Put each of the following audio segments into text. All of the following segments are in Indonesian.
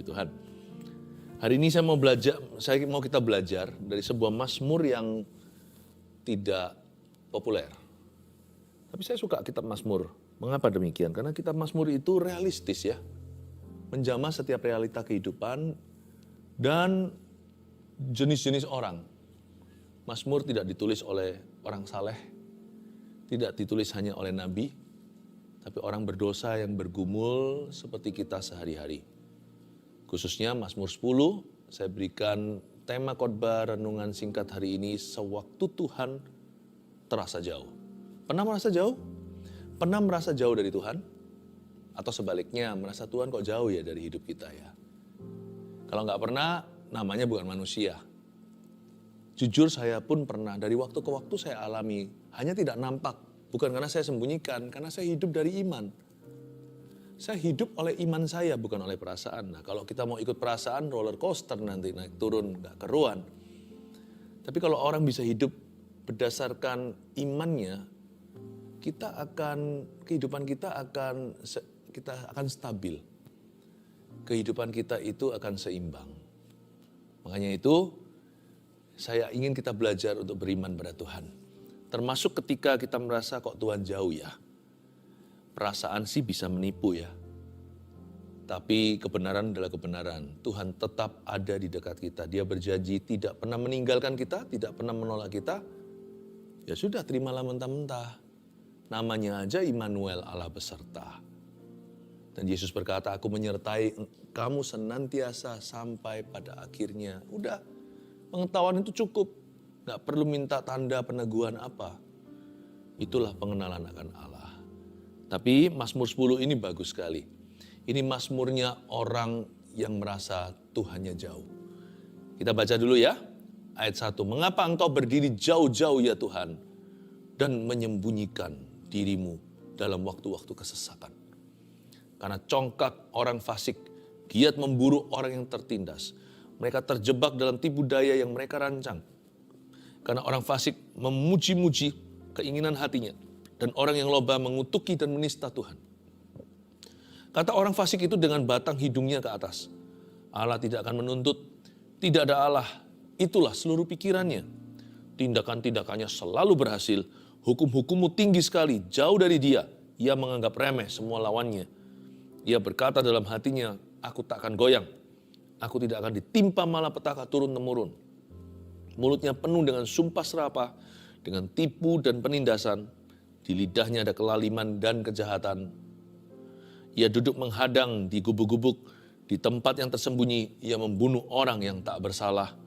Tuhan. Hari ini saya mau kita belajar dari sebuah mazmur yang tidak populer. Tapi saya suka kitab Mazmur. Mengapa demikian? Karena kitab Mazmur itu realistis ya. Menjamah setiap realita kehidupan dan jenis-jenis orang. Mazmur tidak ditulis oleh orang saleh, tidak ditulis hanya oleh nabi, tapi orang berdosa yang bergumul seperti kita sehari-hari. Khususnya Mazmur 10, saya berikan tema khotbah renungan singkat hari ini, sewaktu Tuhan terasa jauh. Pernah merasa jauh? Pernah merasa jauh dari Tuhan? Atau sebaliknya, merasa Tuhan kok jauh ya dari hidup kita ya? Kalau nggak pernah, namanya bukan manusia. Jujur saya pun pernah, dari waktu ke waktu saya alami, hanya tidak nampak. Bukan karena saya sembunyikan, karena saya hidup dari iman. Saya hidup oleh iman saya, bukan oleh perasaan. Nah, kalau kita mau ikut perasaan, roller coaster nanti naik turun, nggak keruan. Tapi kalau orang bisa hidup berdasarkan imannya, kehidupan kita akan stabil. Kehidupan kita itu akan seimbang. Makanya itu, saya ingin kita belajar untuk beriman pada Tuhan. Termasuk ketika kita merasa kok Tuhan jauh ya. Perasaan sih bisa menipu ya. Tapi kebenaran adalah kebenaran. Tuhan tetap ada di dekat kita. Dia berjanji tidak pernah meninggalkan kita, tidak pernah menolak kita. Ya sudah, terimalah mentah-mentah. Namanya aja Immanuel, Allah beserta. Dan Yesus berkata, aku menyertai kamu senantiasa sampai pada akhirnya. Udah, pengetahuan itu cukup. Gak perlu minta tanda peneguhan apa. Itulah pengenalan akan Allah. Tapi Mazmur 10 ini bagus sekali. Ini mazmurnya orang yang merasa Tuhannya jauh. Kita baca dulu ya. Ayat 1. Mengapa engkau berdiri jauh-jauh ya Tuhan, dan menyembunyikan dirimu dalam waktu-waktu kesesakan. Karena congkak orang fasik, giat memburu orang yang tertindas. Mereka terjebak dalam tipu daya yang mereka rancang. Karena orang fasik memuji-muji keinginan hatinya. Dan orang yang loba mengutuki dan menista Tuhan. Kata orang fasik itu dengan batang hidungnya ke atas. Allah tidak akan menuntut, tidak ada Allah. Itulah seluruh pikirannya. Tindakan-tindakannya selalu berhasil. Hukum-hukummu tinggi sekali, jauh dari dia. Ia menganggap remeh semua lawannya. Ia berkata dalam hatinya, aku tak akan goyang. Aku tidak akan ditimpa malapetaka turun-temurun. Mulutnya penuh dengan sumpah serapah, dengan tipu dan penindasan. Di lidahnya ada kelaliman dan kejahatan. Ia duduk menghadang di gubuk-gubuk, di tempat yang tersembunyi. Ia membunuh orang yang tak bersalah.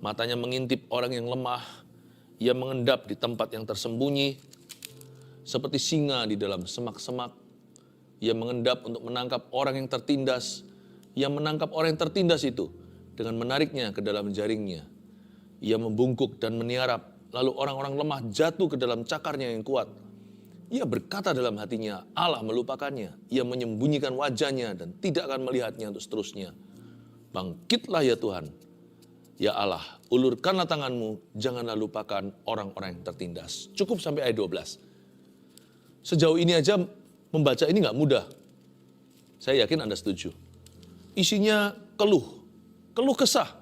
Matanya mengintip orang yang lemah. Ia mengendap di tempat yang tersembunyi. Seperti singa di dalam semak-semak. Ia mengendap untuk menangkap orang yang tertindas. Ia menangkap orang yang tertindas itu dengan menariknya ke dalam jaringnya. Ia membungkuk dan meniarap. Lalu orang-orang lemah jatuh ke dalam cakarnya yang kuat. Ia berkata dalam hatinya, Allah melupakannya. Ia menyembunyikan wajahnya dan tidak akan melihatnya untuk seterusnya. Bangkitlah ya Tuhan. Ya Allah, ulurkanlah tanganmu, janganlah lupakan orang-orang yang tertindas. Cukup sampai ayat 12. Sejauh ini aja membaca ini gak mudah. Saya yakin Anda setuju. Isinya keluh kesah.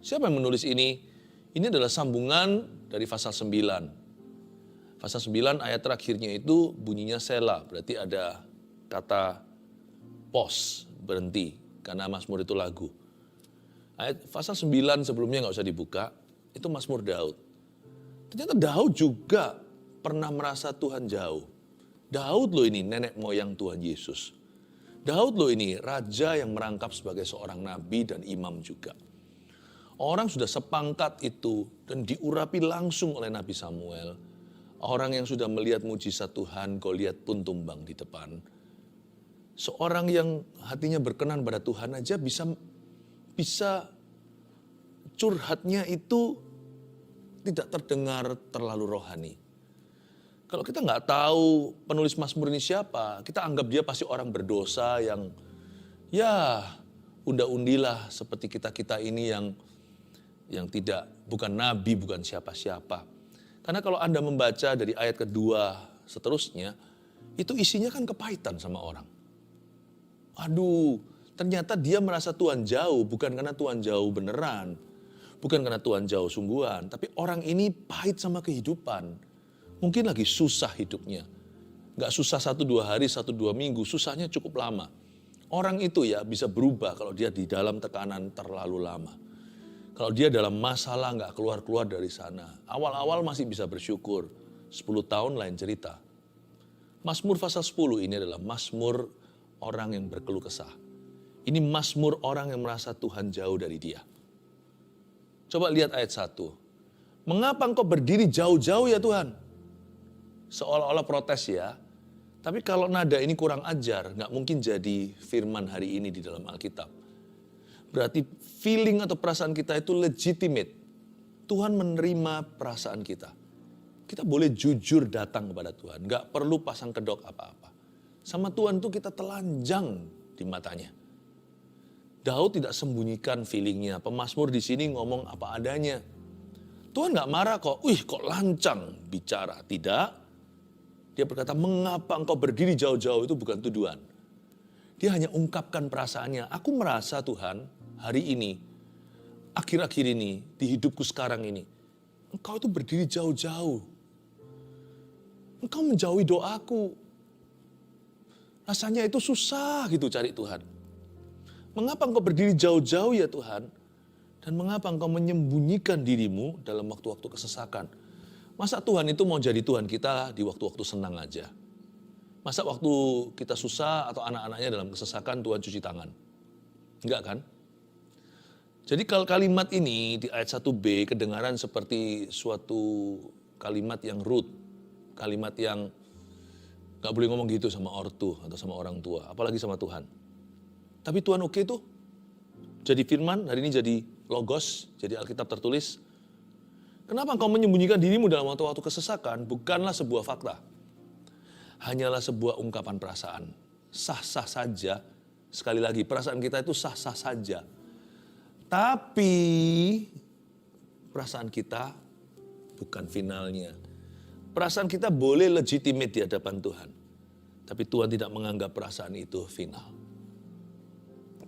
Siapa yang menulis ini? Ini adalah sambungan dari pasal 9. Pasal 9 ayat terakhirnya itu bunyinya sela, berarti ada kata pause, berhenti, karena Mazmur itu lagu. Ayat pasal 9 sebelumnya nggak usah dibuka, itu Mazmur Daud. Ternyata Daud juga pernah merasa Tuhan jauh. Daud loh ini nenek moyang Tuhan Yesus. Daud loh ini raja yang merangkap sebagai seorang nabi dan imam juga. Orang sudah sepangkat itu dan diurapi langsung oleh Nabi Samuel. Orang yang sudah melihat mujizat Tuhan, Goliat pun tumbang di depan. Seorang yang hatinya berkenan pada Tuhan aja bisa curhatnya itu tidak terdengar terlalu rohani. Kalau kita nggak tahu penulis Mazmur ini siapa, kita anggap dia pasti orang berdosa yang ya unda-undilah seperti kita-kita ini yang bukan nabi, bukan siapa-siapa. Karena kalau Anda membaca dari ayat kedua seterusnya, itu isinya kan kepahitan sama orang. Aduh, Ternyata dia merasa Tuhan jauh, bukan karena Tuhan jauh beneran. Bukan karena Tuhan jauh sungguhan, tapi orang ini pahit sama kehidupan. Mungkin lagi susah hidupnya. Gak susah 1-2 hari, 1-2 minggu, susahnya cukup lama. Orang itu ya bisa berubah kalau dia di dalam tekanan terlalu lama. Kalau dia dalam masalah gak keluar-keluar dari sana. Awal-awal masih bisa bersyukur, 10 tahun lain cerita. Mazmur pasal 10 ini adalah mazmur orang yang berkeluh kesah. Ini mazmur orang yang merasa Tuhan jauh dari dia. Coba lihat ayat 1. Mengapa engkau berdiri jauh-jauh ya Tuhan? Seolah-olah protes ya. Tapi kalau nada ini kurang ajar, gak mungkin jadi firman hari ini di dalam Alkitab. Berarti feeling atau perasaan kita itu legitimate. Tuhan menerima perasaan kita. Kita boleh jujur datang kepada Tuhan. Gak perlu pasang kedok apa-apa. Sama Tuhan tuh kita telanjang di matanya. Daud tidak sembunyikan feelingnya. Pemazmur di sini ngomong apa adanya. Tuhan gak marah kok. Kok lancang bicara. Tidak. Dia berkata, mengapa engkau berdiri jauh-jauh, itu bukan tuduhan. Dia hanya ungkapkan perasaannya. Aku merasa Tuhan, hari ini, akhir-akhir ini, di hidupku sekarang ini, engkau itu berdiri jauh-jauh. Engkau menjauhi doaku. Rasanya itu susah gitu cari Tuhan. Mengapa engkau berdiri jauh-jauh ya Tuhan? Dan mengapa engkau menyembunyikan dirimu dalam waktu-waktu kesesakan? Masa Tuhan itu mau jadi Tuhan kita di waktu-waktu senang aja? Masa waktu kita susah atau anak-anaknya dalam kesesakan Tuhan cuci tangan? Enggak kan? Jadi kalau kalimat ini di ayat 1b kedengaran seperti suatu kalimat yang rude. Kalimat yang gak boleh ngomong gitu sama ortu atau sama orang tua. Apalagi sama Tuhan. Tapi Tuhan oke tuh. Jadi firman, hari ini jadi logos, jadi Alkitab tertulis. Kenapa engkau menyembunyikan dirimu dalam waktu-waktu kesesakan? Bukanlah sebuah fakta. Hanyalah sebuah ungkapan perasaan. Sah-sah saja. Sekali lagi, perasaan kita itu sah-sah saja. Tapi perasaan kita bukan finalnya. Perasaan kita boleh legitimate di hadapan Tuhan. Tapi Tuhan tidak menganggap perasaan itu final.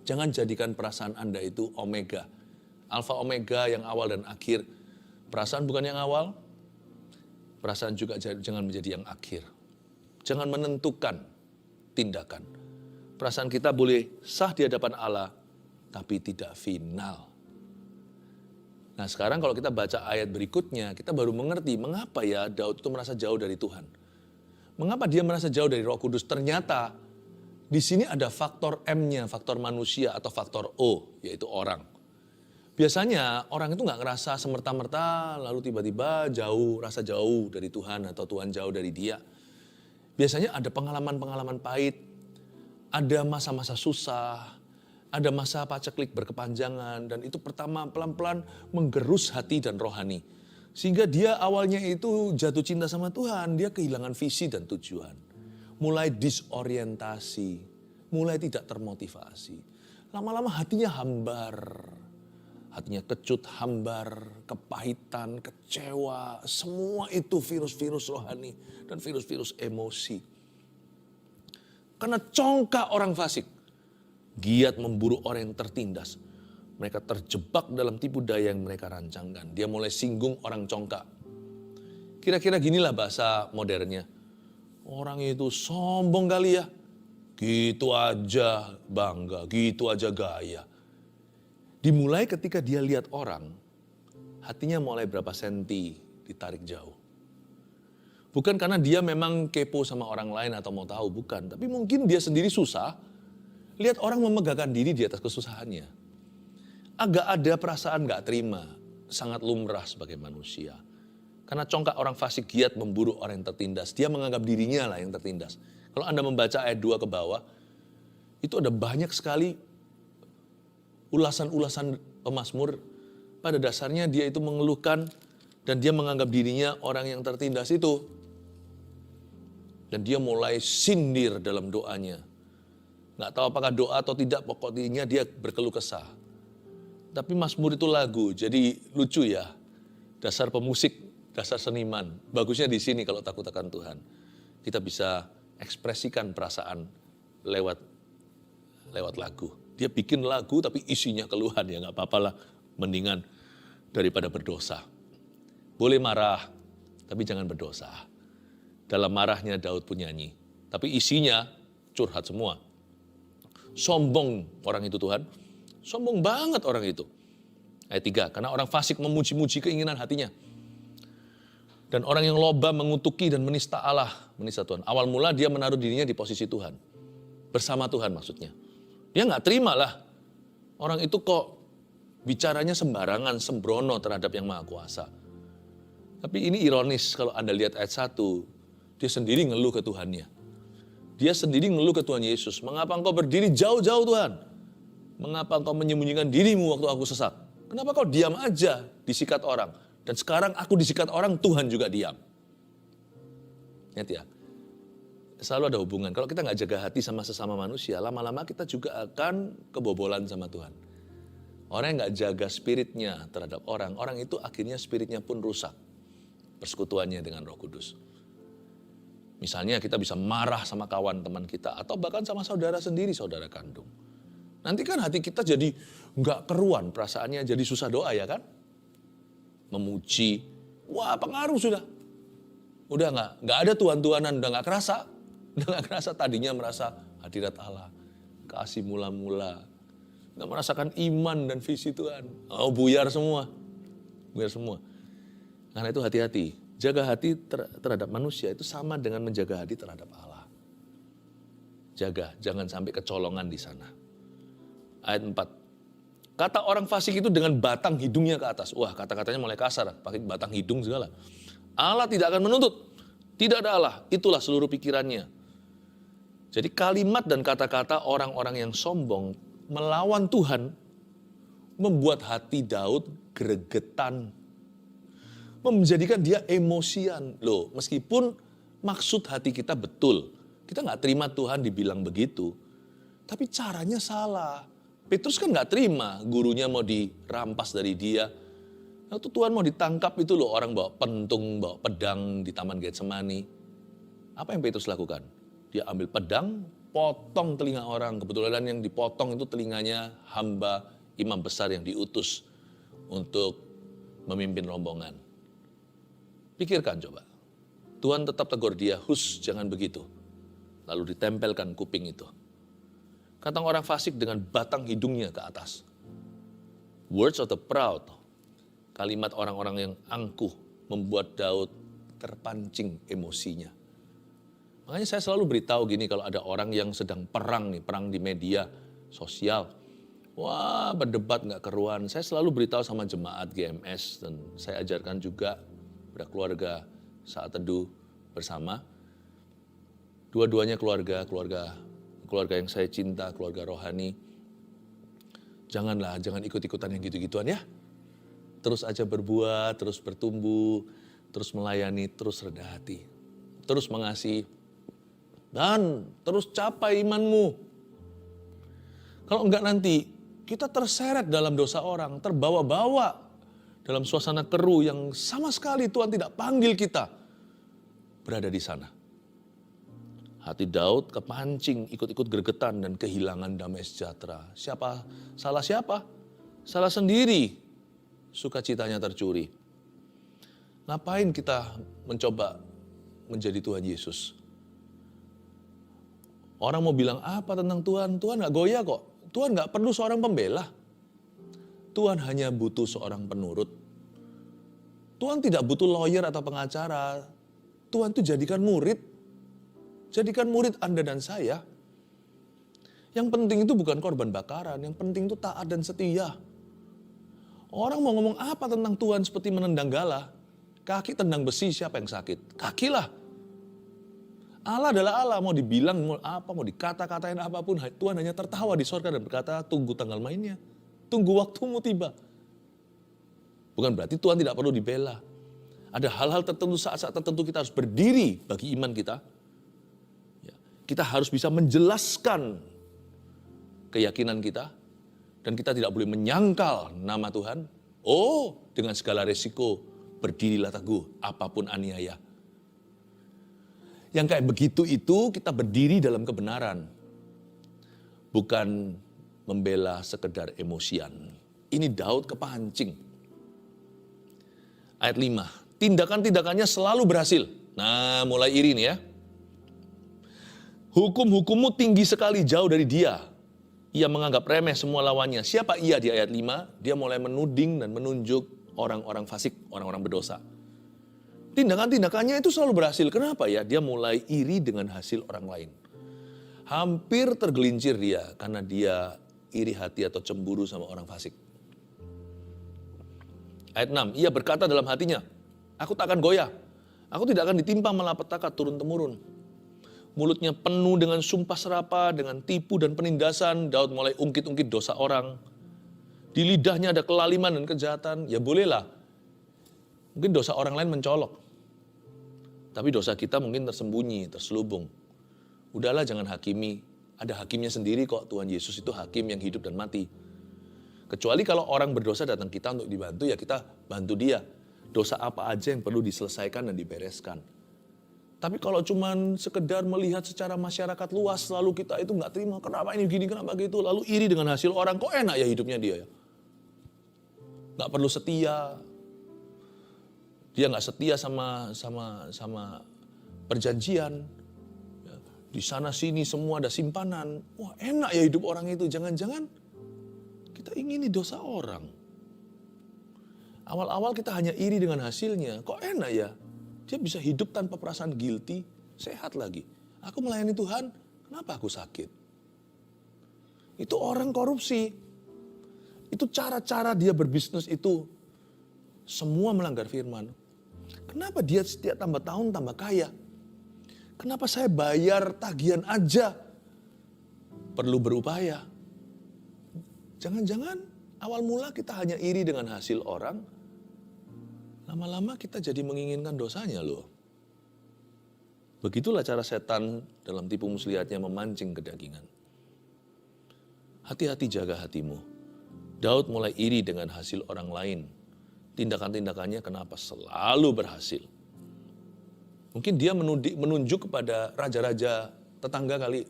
Jangan jadikan perasaan Anda itu omega. Alfa omega yang awal dan akhir. Perasaan bukan yang awal. Perasaan juga jangan menjadi yang akhir. Jangan menentukan tindakan. Perasaan kita boleh sah di hadapan Allah. Tapi tidak final. Nah sekarang kalau kita baca ayat berikutnya. Kita baru mengerti mengapa ya Daud itu merasa jauh dari Tuhan. Mengapa dia merasa jauh dari Roh Kudus. Ternyata di sini ada faktor M-nya, faktor manusia atau faktor O, yaitu orang. Biasanya orang itu gak ngerasa semerta-merta lalu tiba-tiba jauh, rasa jauh dari Tuhan atau Tuhan jauh dari dia. Biasanya ada pengalaman-pengalaman pahit, ada masa-masa susah, ada masa paceklik berkepanjangan dan itu pertama pelan-pelan menggerus hati dan rohani. Sehingga dia awalnya itu jatuh cinta sama Tuhan, dia kehilangan visi dan tujuan. Mulai disorientasi, mulai tidak termotivasi. Lama-lama hatinya hambar. Hatinya kecut, hambar, kepahitan, kecewa. Semua itu virus-virus rohani dan virus-virus emosi. Karena congkak orang fasik. Giat memburu orang yang tertindas. Mereka terjebak dalam tipu daya yang mereka rancangkan. Dia mulai singgung orang congkak. Kira-kira ginilah bahasa modernnya. Orang itu sombong kali ya. Gitu aja bangga, gitu aja gaya. Dimulai ketika dia lihat orang, hatinya mulai berapa senti ditarik jauh. Bukan karena dia memang kepo sama orang lain atau mau tahu, bukan. Tapi mungkin dia sendiri susah, lihat orang memegahkan diri di atas kesusahannya. Agak ada perasaan gak terima, sangat lumrah sebagai manusia. Karena congkak orang fasik giat memburu orang yang tertindas. Dia menganggap dirinya lah yang tertindas. Kalau Anda membaca ayat 2 ke bawah, itu ada banyak sekali ulasan-ulasan pemazmur. Pada dasarnya dia itu mengeluhkan dan dia menganggap dirinya orang yang tertindas itu. Dan dia mulai sindir dalam doanya. Nggak tahu apakah doa atau tidak, pokoknya dia berkeluh kesah. Tapi mazmur itu lagu, jadi lucu ya. Dasar pemusik, dasar seniman. Bagusnya di sini kalau takut akan Tuhan. Kita bisa ekspresikan perasaan lewat lagu. Dia bikin lagu tapi isinya keluhan, ya nggak apa-apa lah. Mendingan daripada berdosa. Boleh marah, tapi jangan berdosa. Dalam marahnya Daud pun nyanyi. Tapi isinya curhat semua. Sombong orang itu Tuhan. Sombong banget orang itu. Ayat 3, karena orang fasik memuji-muji keinginan hatinya. Dan orang yang loba mengutuki dan menista Allah, menista Tuhan. Awal mula dia menaruh dirinya di posisi Tuhan. Bersama Tuhan maksudnya. Dia nggak terima lah. Orang itu kok bicaranya sembarangan, sembrono terhadap yang Maha Kuasa. Tapi ini ironis kalau Anda lihat ayat 1. Dia sendiri ngeluh ke Tuhannya. Dia sendiri ngeluh ke Tuhan Yesus. Mengapa engkau berdiri jauh-jauh Tuhan? Mengapa engkau menyembunyikan dirimu waktu aku sesat? Kenapa kau diam aja disikat orang? Dan sekarang aku disikat orang, Tuhan juga diam. Ingat ya. Selalu ada hubungan. Kalau kita nggak jaga hati sama sesama manusia, lama-lama kita juga akan kebobolan sama Tuhan. Orang yang nggak jaga spiritnya terhadap orang itu akhirnya spiritnya pun rusak. Persekutuannya dengan Roh Kudus. Misalnya kita bisa marah sama kawan teman kita, atau bahkan sama saudara sendiri, saudara kandung. Nanti kan hati kita jadi nggak keruan, perasaannya jadi susah doa ya kan? Memuji, wah pengaruh sudah. Udah nggak ada tuan-tuanan, udah nggak kerasa. Udah nggak kerasa, tadinya merasa hadirat Allah, kasih mula-mula, nggak merasakan iman dan visi Tuhan. Oh buyar semua, buyar semua. Karena itu hati-hati, jaga hati terhadap manusia itu sama dengan menjaga hati terhadap Allah. Jaga, jangan sampai kecolongan di sana. Ayat 4, kata orang fasik itu dengan batang hidungnya ke atas. Wah kata-katanya mulai kasar, pakai batang hidung segala. Allah tidak akan menuntut, tidak ada Allah, itulah seluruh pikirannya. Jadi kalimat dan kata-kata orang-orang yang sombong melawan Tuhan membuat hati Daud gregetan. Menjadikan dia emosian. Loh, meskipun maksud hati kita betul. Kita nggak terima Tuhan dibilang begitu. Tapi caranya salah. Petrus kan nggak terima gurunya mau dirampas dari dia. Waktu Tuhan mau ditangkap itu loh, orang bawa pentung, bawa pedang di Taman Getsemani. Apa yang Petrus lakukan? Dia ambil pedang, potong telinga orang. Kebetulan yang dipotong itu telinganya hamba imam besar yang diutus untuk memimpin rombongan. Pikirkan coba. Tuhan tetap tegur dia, hus jangan begitu. Lalu ditempelkan kuping itu. Kata orang fasik dengan batang hidungnya ke atas. Words of the proud. Kalimat orang-orang yang angkuh membuat Daud terpancing emosinya. Makanya saya selalu beritahu gini kalau ada orang yang sedang perang nih, perang di media sosial. Wah berdebat gak keruan. Saya selalu beritahu sama jemaat GMS dan saya ajarkan juga pada keluarga saat teduh bersama. Dua-duanya keluarga yang saya cinta, keluarga rohani. Jangan ikut-ikutan yang gitu-gituan ya. Terus aja berbuat, terus bertumbuh, terus melayani, terus rendah hati. Terus mengasihi. Dan terus capai imanmu. Kalau enggak nanti kita terseret dalam dosa orang, terbawa-bawa dalam suasana keruh yang sama sekali Tuhan tidak panggil kita berada di sana. Hati Daud kepancing, ikut-ikut gregetan dan kehilangan damai sejahtera. Salah siapa? Salah sendiri. Sukacitanya tercuri. Ngapain kita mencoba menjadi Tuhan Yesus? Orang mau bilang apa tentang Tuhan? Tuhan gak goyah kok. Tuhan gak perlu seorang pembela. Tuhan hanya butuh seorang penurut. Tuhan tidak butuh lawyer atau pengacara. Tuhan itu jadikan murid. Jadikan murid Anda dan saya. Yang penting itu bukan korban bakaran. Yang penting itu taat dan setia. Orang mau ngomong apa tentang Tuhan seperti menendang gala. Kaki tendang besi, siapa yang sakit? Kaki lah. Allah adalah Allah, mau dibilang mau apa, mau dikata-katain apapun, Tuhan hanya tertawa di sorga dan berkata, tunggu tanggal mainnya, tunggu waktumu tiba. Bukan berarti Tuhan tidak perlu dibela. Ada hal-hal tertentu, saat-saat tertentu kita harus berdiri bagi iman kita. Kita harus bisa menjelaskan keyakinan kita, dan kita tidak boleh menyangkal nama Tuhan. Oh, dengan segala resiko, berdirilah teguh, apapun aniaya. Yang kayak begitu itu kita berdiri dalam kebenaran. Bukan membela sekedar emosian. Ini Daud kepancing. Ayat 5, tindakan-tindakannya selalu berhasil. Nah, mulai iri nih ya. Hukum-hukummu tinggi sekali jauh dari dia. Ia menganggap remeh semua lawannya. Siapa ia di ayat 5? Dia mulai menuding dan menunjuk orang-orang fasik, orang-orang berdosa. Tindakan-tindakannya itu selalu berhasil. Kenapa ya? Dia mulai iri dengan hasil orang lain. Hampir tergelincir dia karena dia iri hati atau cemburu sama orang fasik. Ayat 6, ia berkata dalam hatinya, aku tak akan goyah. Aku tidak akan ditimpa malapetaka turun-temurun. Mulutnya penuh dengan sumpah serapa, dengan tipu dan penindasan. Daud mulai ungkit-ungkit dosa orang. Di lidahnya ada kelaliman dan kejahatan. Ya bolehlah. Mungkin dosa orang lain mencolok. Tapi dosa kita mungkin tersembunyi, terselubung. Udahlah jangan hakimi. Ada hakimnya sendiri kok. Tuhan Yesus itu hakim yang hidup dan mati. Kecuali kalau orang berdosa datang kita untuk dibantu, ya kita bantu dia. Dosa apa aja yang perlu diselesaikan dan dibereskan. Tapi kalau cuman sekedar melihat secara masyarakat luas, lalu kita itu nggak terima, kenapa ini gini, kenapa gitu, lalu iri dengan hasil orang, kok enak ya hidupnya dia ya. Nggak perlu setia. Dia nggak setia sama perjanjian. Di sana sini semua ada simpanan. Wah enak ya hidup orang itu, jangan-jangan kita ingini dosa orang. Awal-awal kita hanya iri dengan hasilnya. Kok enak ya? Dia bisa hidup tanpa perasaan guilty, sehat lagi. Aku melayani Tuhan, kenapa aku sakit? Itu orang korupsi. Itu cara-cara dia berbisnis itu semua melanggar firman. Kenapa dia setiap tambah tahun tambah kaya? Kenapa saya bayar tagihan aja perlu berupaya? Jangan-jangan awal mula kita hanya iri dengan hasil orang, lama-lama kita jadi menginginkan dosanya loh. Begitulah cara setan dalam tipu muslihatnya memancing kedagingan. Hati-hati jaga hatimu. Daud mulai iri dengan hasil orang lain. Tindakan-tindakannya kenapa selalu berhasil. Mungkin dia menunjuk kepada raja-raja tetangga kali.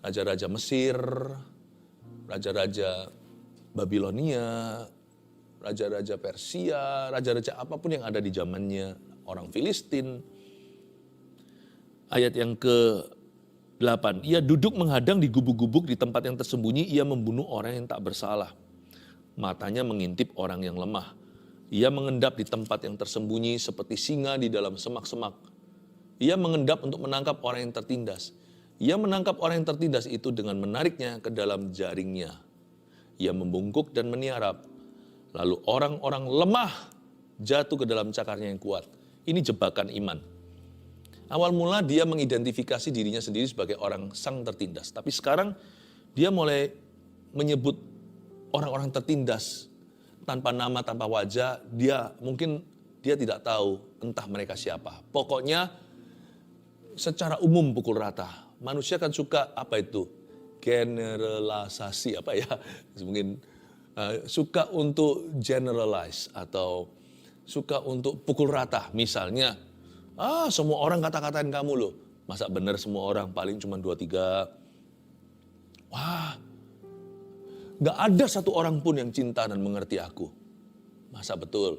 Raja-raja Mesir, raja-raja Babilonia, raja-raja Persia, raja-raja apapun yang ada di zamannya, orang Filistin. Ayat yang ke-8, ia duduk menghadang di gubuk-gubuk di tempat yang tersembunyi, ia membunuh orang yang tak bersalah. Matanya mengintip orang yang lemah. Ia mengendap di tempat yang tersembunyi seperti singa di dalam semak-semak. Ia mengendap untuk menangkap orang yang tertindas. Ia menangkap orang yang tertindas itu dengan menariknya ke dalam jaringnya. Ia membungkuk dan meniarap. Lalu orang-orang lemah jatuh ke dalam cakarnya yang kuat. Ini jebakan iman. Awal mula dia mengidentifikasi dirinya sendiri sebagai orang sang tertindas. Tapi sekarang dia mulai menyebut orang-orang tertindas tanpa nama, tanpa wajah. Mungkin dia tidak tahu entah mereka siapa. Pokoknya secara umum pukul rata. Manusia kan suka apa itu? Generalisasi apa ya? Mungkin suka untuk generalize atau suka untuk pukul rata. Misalnya, semua orang kata-katain kamu loh. Masa benar semua orang paling cuma 2-3. Wah, gak ada satu orang pun yang cinta dan mengerti aku. Masa betul?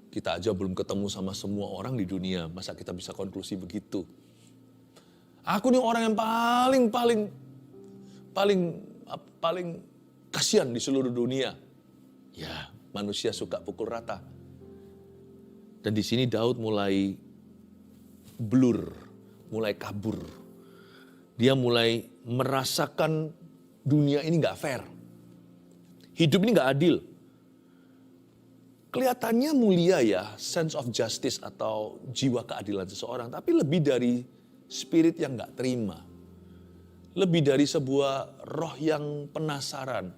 Kita aja belum ketemu sama semua orang di dunia. Masa kita bisa konklusi begitu? Aku nih orang yang paling kasihan di seluruh dunia. Ya, manusia suka pukul rata. Dan di sini Daud mulai blur, mulai kabur. Dia mulai merasakan dunia ini gak fair. Hidup ini gak adil. Kelihatannya mulia ya, sense of justice atau jiwa keadilan seseorang. Tapi lebih dari spirit yang gak terima. Lebih dari sebuah roh yang penasaran.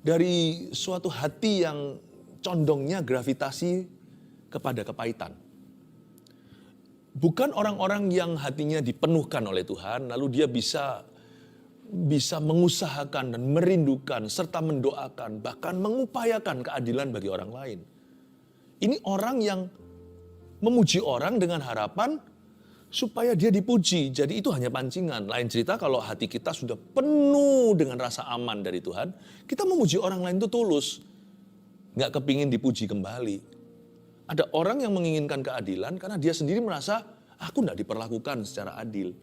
Dari suatu hati yang condongnya gravitasi kepada kepahitan. Bukan orang-orang yang hatinya dipenuhkan oleh Tuhan, lalu dia bisa mengusahakan dan merindukan serta mendoakan, bahkan mengupayakan keadilan bagi orang lain. Ini orang yang memuji orang dengan harapan supaya dia dipuji. Jadi itu hanya pancingan. Lain cerita kalau hati kita sudah penuh dengan rasa aman dari Tuhan, kita memuji orang lain itu tulus. Nggak kepingin dipuji kembali. Ada orang yang menginginkan keadilan karena dia sendiri merasa, aku nggak diperlakukan secara adil.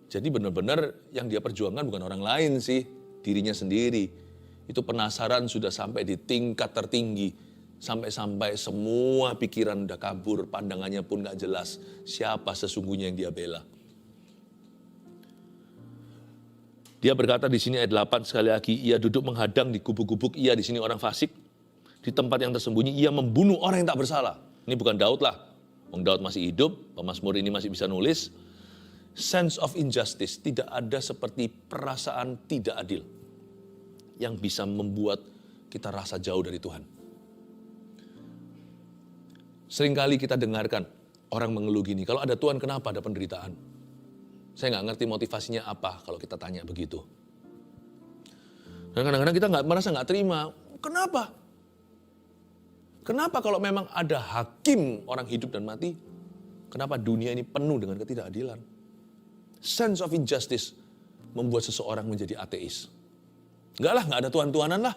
Jadi benar-benar yang dia perjuangkan bukan orang lain sih, dirinya sendiri. Itu penasaran sudah sampai di tingkat tertinggi. Sampai-sampai semua pikiran udah kabur, pandangannya pun gak jelas siapa sesungguhnya yang dia bela. Dia berkata di sini ayat 8 sekali lagi, ia duduk menghadang di gubuk-gubuk, ia di sini orang fasik. Di tempat yang tersembunyi, ia membunuh orang yang tak bersalah. Ini bukan Daud lah. Wong Daud masih hidup, pemazmur ini masih bisa nulis. Sense of injustice, tidak ada seperti perasaan tidak adil yang bisa membuat kita rasa jauh dari Tuhan. Seringkali kita dengarkan orang mengeluh gini, kalau ada Tuhan kenapa ada penderitaan? Saya nggak ngerti motivasinya apa kalau kita tanya begitu. Dan kadang-kadang kita merasa nggak terima. Kenapa? Kenapa kalau memang ada hakim orang hidup dan mati, kenapa dunia ini penuh dengan ketidakadilan? Sense of injustice membuat seseorang menjadi ateis. Nggak ada Tuhan-Tuhanan lah.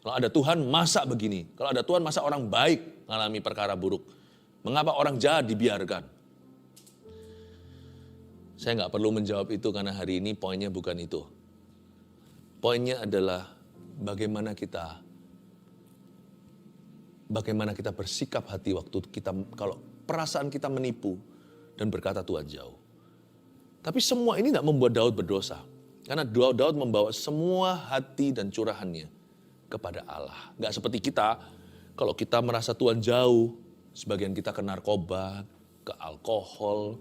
Kalau ada Tuhan, masa begini? Kalau ada Tuhan, masa orang baik mengalami perkara buruk? Mengapa orang jahat dibiarkan? Saya nggak perlu menjawab itu karena hari ini poinnya bukan itu. Poinnya adalah bagaimana kita bersikap hati waktu kita, kalau perasaan kita menipu dan berkata Tuhan jauh. Tapi semua ini tidak membuat Daud berdosa. Karena Daud membawa semua hati dan curahannya kepada Allah. Nggak seperti kita, kalau kita merasa Tuhan jauh, sebagian kita ke narkoba, ke alkohol,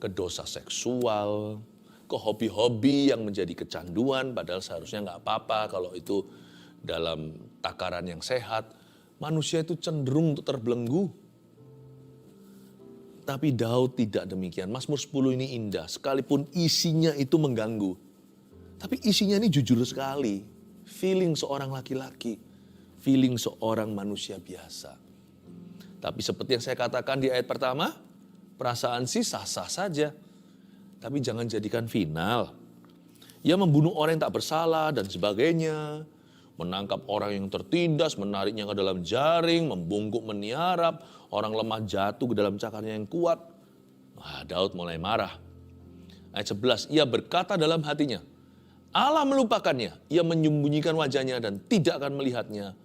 ke dosa seksual, ke hobi-hobi yang menjadi kecanduan, padahal seharusnya nggak apa-apa kalau itu dalam takaran yang sehat. Manusia itu cenderung untuk terbelenggu. Tapi Daud tidak demikian. Mazmur 10 ini indah, sekalipun isinya itu mengganggu. Tapi isinya ini jujur sekali. Feeling seorang laki-laki, feeling seorang manusia biasa. Tapi seperti yang saya katakan di ayat pertama, perasaan sih sah-sah saja. Tapi jangan jadikan final. Ia membunuh orang yang tak bersalah dan sebagainya. Menangkap orang yang tertindas, menariknya ke dalam jaring, membungkuk meniarap. Orang lemah jatuh ke dalam cakarnya yang kuat. Nah, Daud mulai marah. Ayat 11, ia berkata dalam hatinya, Allah melupakannya, ia menyembunyikan wajahnya dan tidak akan melihatnya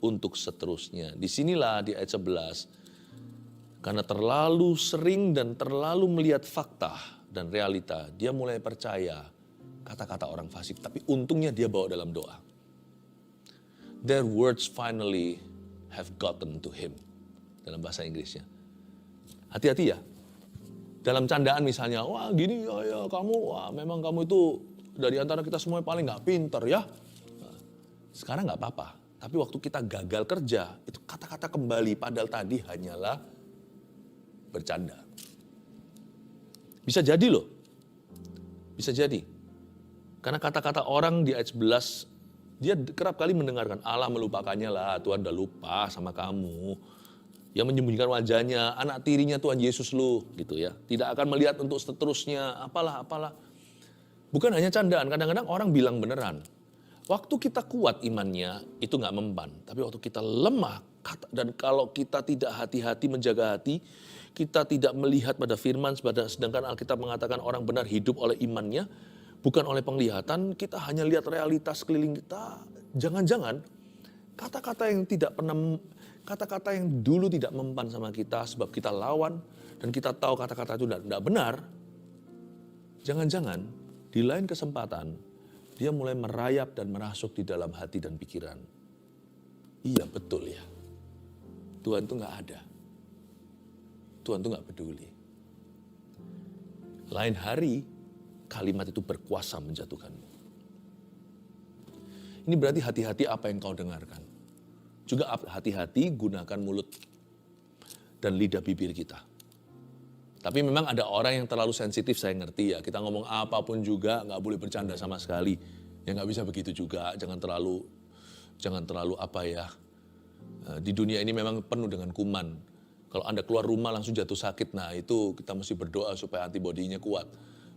untuk seterusnya. Disinilah di ayat 11, karena terlalu sering dan terlalu melihat fakta dan realita, dia mulai percaya kata-kata orang fasik. Tapi untungnya dia bawa dalam doa. Their words finally have gotten to him. Dalam bahasa Inggrisnya. Hati-hati ya. Dalam candaan misalnya, wah gini ya kamu, wah memang kamu itu dari antara kita semua paling gak pinter ya. Sekarang gak apa-apa. Tapi waktu kita gagal kerja, itu kata-kata kembali. Padahal tadi hanyalah bercanda. Bisa jadi loh. Bisa jadi. Karena kata-kata orang di ayat 11, dia kerap kali mendengarkan, Allah melupakannya lah, Tuhan udah lupa sama kamu. Yang menyembunyikan wajahnya, anak tirinya Tuhan Yesus lu. Gitu ya. Tidak akan melihat untuk seterusnya, apalah. Bukan hanya candaan, kadang-kadang orang bilang beneran. Waktu kita kuat imannya, itu gak mempan. Tapi waktu kita lemah, dan kalau kita tidak hati-hati menjaga hati, kita tidak melihat pada firman, sedangkan Alkitab mengatakan orang benar hidup oleh imannya, bukan oleh penglihatan, kita hanya lihat realitas sekeliling kita. Jangan-jangan, kata-kata yang dulu tidak mempan sama kita, sebab kita lawan, dan kita tahu kata-kata itu tidak benar, jangan-jangan, di lain kesempatan, dia mulai merayap dan merasuk di dalam hati dan pikiran. Iya betul ya. Tuhan itu gak ada. Tuhan itu gak peduli. Lain hari, kalimat itu berkuasa menjatuhkanmu. Ini berarti hati-hati apa yang kau dengarkan. Juga hati-hati gunakan mulut dan lidah bibir kita. Tapi memang ada orang yang terlalu sensitif, saya ngerti ya. Kita ngomong apapun juga gak boleh bercanda sama sekali. Ya gak bisa begitu juga, jangan terlalu apa ya. Di dunia ini memang penuh dengan kuman. Kalau Anda keluar rumah langsung jatuh sakit, nah itu kita mesti berdoa supaya antibodinya kuat.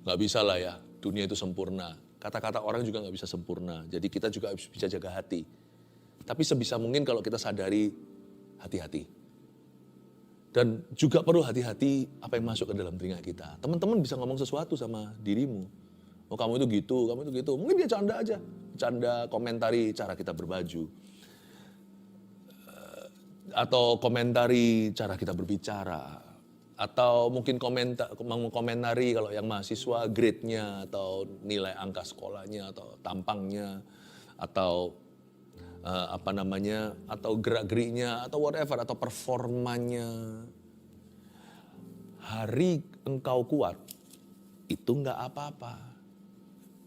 Nggak bisa lah ya, dunia itu sempurna. Kata-kata orang juga nggak bisa sempurna. Jadi kita juga bisa jaga hati. Tapi sebisa mungkin kalau kita sadari, hati-hati. Dan juga perlu hati-hati apa yang masuk ke dalam telinga kita. Teman-teman bisa ngomong sesuatu sama dirimu. Oh kamu itu gitu, kamu itu gitu. Mungkin dia canda aja. Canda, komentari cara kita berbaju. Atau komentari cara kita berbicara. Atau mungkin komentari kalau yang mahasiswa grade-nya atau nilai angka sekolahnya atau tampangnya atau atau gerak-geriknya atau whatever atau performanya. Hari engkau kuat itu enggak apa-apa.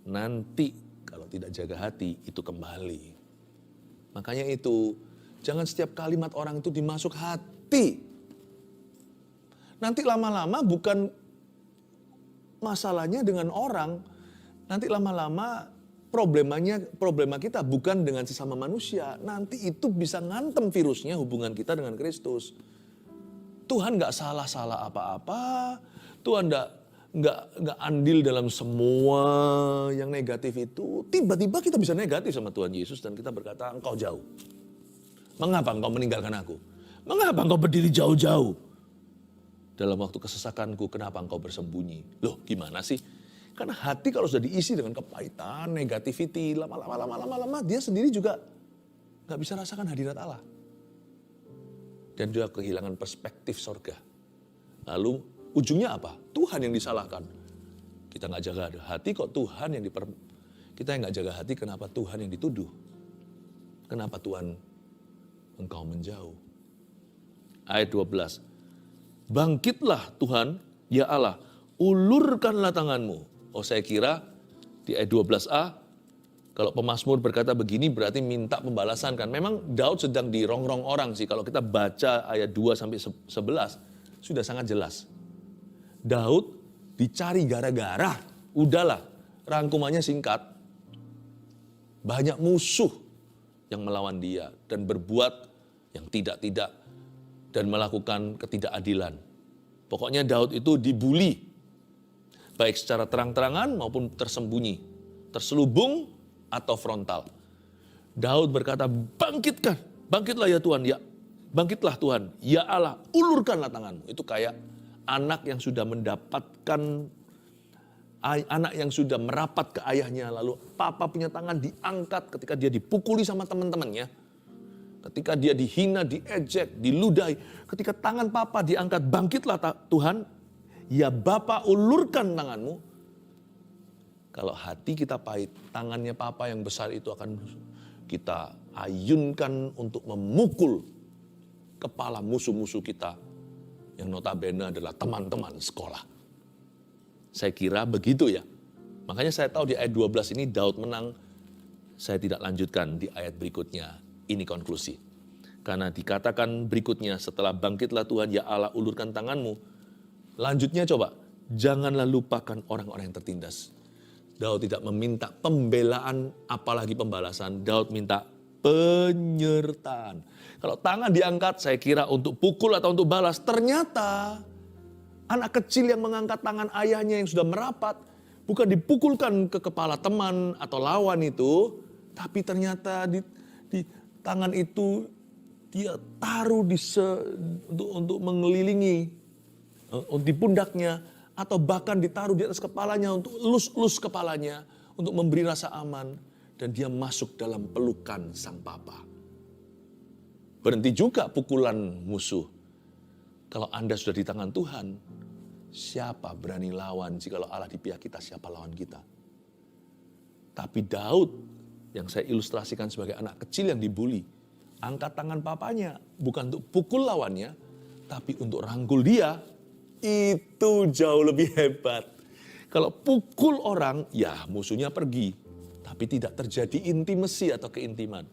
Nanti kalau tidak jaga hati itu kembali. Makanya itu jangan setiap kalimat orang itu dimasuk hati. Nanti lama-lama bukan masalahnya dengan orang. Nanti lama-lama problema kita bukan dengan sesama manusia. Nanti itu bisa ngantem virusnya hubungan kita dengan Kristus. Tuhan gak salah-salah apa-apa. Tuhan gak andil dalam semua yang negatif itu. Tiba-tiba kita bisa negatif sama Tuhan Yesus dan kita berkata, engkau jauh. Mengapa engkau meninggalkan aku? Mengapa engkau berdiri jauh-jauh? Dalam waktu kesesakanku, kenapa engkau bersembunyi? Loh, gimana sih? Karena hati kalau sudah diisi dengan kepahitan, negativity, lama-lama dia sendiri juga gak bisa rasakan hadirat Allah. Dan juga kehilangan perspektif sorga. Lalu ujungnya apa? Tuhan yang disalahkan. Kita gak jaga hati kok Tuhan yang kita yang gak jaga hati, kenapa Tuhan yang dituduh? Kenapa Tuhan engkau menjauh? Ayat 12. Bangkitlah Tuhan, ya Allah, ulurkanlah tanganmu. Oh saya kira di ayat 12a, kalau pemazmur berkata begini berarti minta pembalasan kan. Memang Daud sedang dirongrong orang sih. Kalau kita baca ayat 2 sampai 11, sudah sangat jelas. Daud dicari gara-gara, udahlah rangkumannya singkat. Banyak musuh yang melawan dia dan berbuat yang tidak-tidak dan melakukan ketidakadilan. Pokoknya Daud itu dibully, baik secara terang-terangan maupun tersembunyi, terselubung atau frontal. Daud berkata, bangkitlah ya Tuhan, ya bangkitlah Tuhan, ya Allah, ulurkanlah tanganmu. Itu kayak anak yang sudah merapat ke ayahnya, lalu papa punya tangan diangkat ketika dia dipukuli sama teman-temannya. Ketika dia dihina, diejek, diludahi. Ketika tangan papa diangkat, bangkitlah Tuhan. Ya Bapa ulurkan tanganmu. Kalau hati kita pahit, tangannya papa yang besar itu akan kita ayunkan untuk memukul kepala musuh-musuh kita. Yang notabene adalah teman-teman sekolah. Saya kira begitu ya. Makanya saya tahu di ayat 12 ini Daud menang. Saya tidak lanjutkan di ayat berikutnya. Ini konklusi. Karena dikatakan berikutnya setelah bangkitlah Tuhan ya Allah ulurkan tanganmu. Lanjutnya coba. Janganlah lupakan orang-orang yang tertindas. Daud tidak meminta pembelaan apalagi pembalasan. Daud minta penyertaan. Kalau tangan diangkat saya kira untuk pukul atau untuk balas. Ternyata anak kecil yang mengangkat tangan ayahnya yang sudah merapat. Bukan dipukulkan ke kepala teman atau lawan itu. Tapi ternyata di tangan itu dia taruh untuk mengelilingi di pundaknya atau bahkan ditaruh di atas kepalanya untuk elus-elus kepalanya untuk memberi rasa aman dan dia masuk dalam pelukan sang papa. Berhenti juga pukulan musuh. Kalau Anda sudah di tangan Tuhan, siapa berani lawan? Jikalau Allah di pihak kita, siapa lawan kita? Tapi Daud yang saya ilustrasikan sebagai anak kecil yang dibully, angkat tangan papanya bukan untuk pukul lawannya, tapi untuk rangkul dia. Itu jauh lebih hebat. Kalau pukul orang, ya musuhnya pergi. Tapi tidak terjadi intimasi atau keintiman.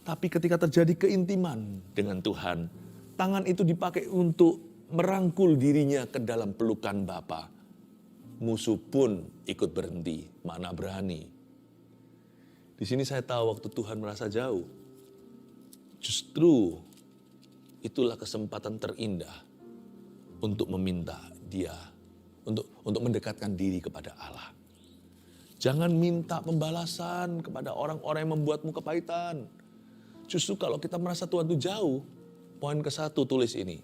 Tapi ketika terjadi keintiman dengan Tuhan, tangan itu dipakai untuk merangkul dirinya ke dalam pelukan Bapa. Musuh pun ikut berhenti, mana berani. Di sini saya tahu waktu Tuhan merasa jauh, justru itulah kesempatan terindah untuk meminta dia, untuk mendekatkan diri kepada Allah. Jangan minta pembalasan kepada orang-orang yang membuatmu kepahitan. Justru kalau kita merasa Tuhan itu jauh, poin ke-1 tulis ini.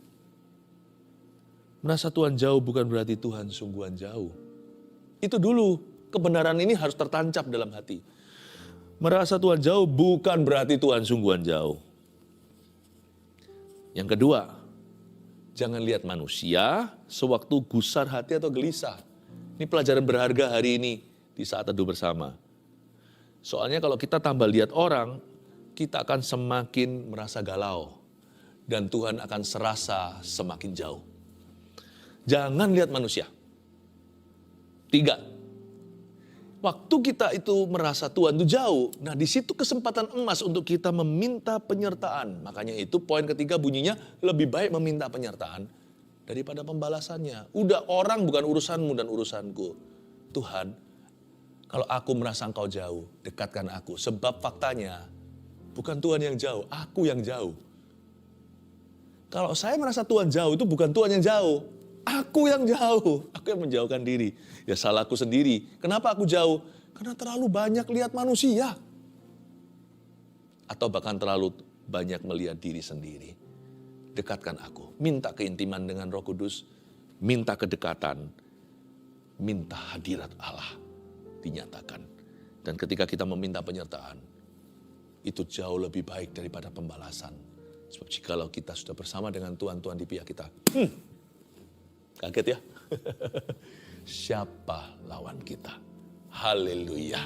Merasa Tuhan jauh bukan berarti Tuhan sungguhan jauh. Itu dulu, kebenaran ini harus tertancap dalam hati. Merasa Tuhan jauh bukan berarti Tuhan sungguhan jauh. Yang kedua, jangan lihat manusia sewaktu gusar hati atau gelisah. Ini pelajaran berharga hari ini di saat teduh bersama. Soalnya kalau kita tambah lihat orang, kita akan semakin merasa galau. Dan Tuhan akan serasa semakin jauh. Jangan lihat manusia. 3, waktu kita itu merasa Tuhan itu jauh, nah di situ kesempatan emas untuk kita meminta penyertaan. Makanya itu poin ketiga bunyinya, lebih baik meminta penyertaan daripada pembalasannya. Udah orang bukan urusanmu dan urusanku. Tuhan, kalau aku merasa Engkau jauh, dekatkan aku. Sebab faktanya, bukan Tuhan yang jauh, aku yang jauh. Kalau saya merasa Tuhan jauh, itu bukan Tuhan yang jauh. Aku yang jauh, aku yang menjauhkan diri. Ya salahku sendiri. Kenapa aku jauh? Karena terlalu banyak lihat manusia. Atau bahkan terlalu banyak melihat diri sendiri. Dekatkan aku. Minta keintiman dengan Roh Kudus. Minta kedekatan. Minta hadirat Allah. Dinyatakan. Dan ketika kita meminta penyertaan, itu jauh lebih baik daripada pembalasan. Sebab jikalau kita sudah bersama dengan Tuhan di pihak kita. Kaget ya? Siapa lawan kita? Haleluya.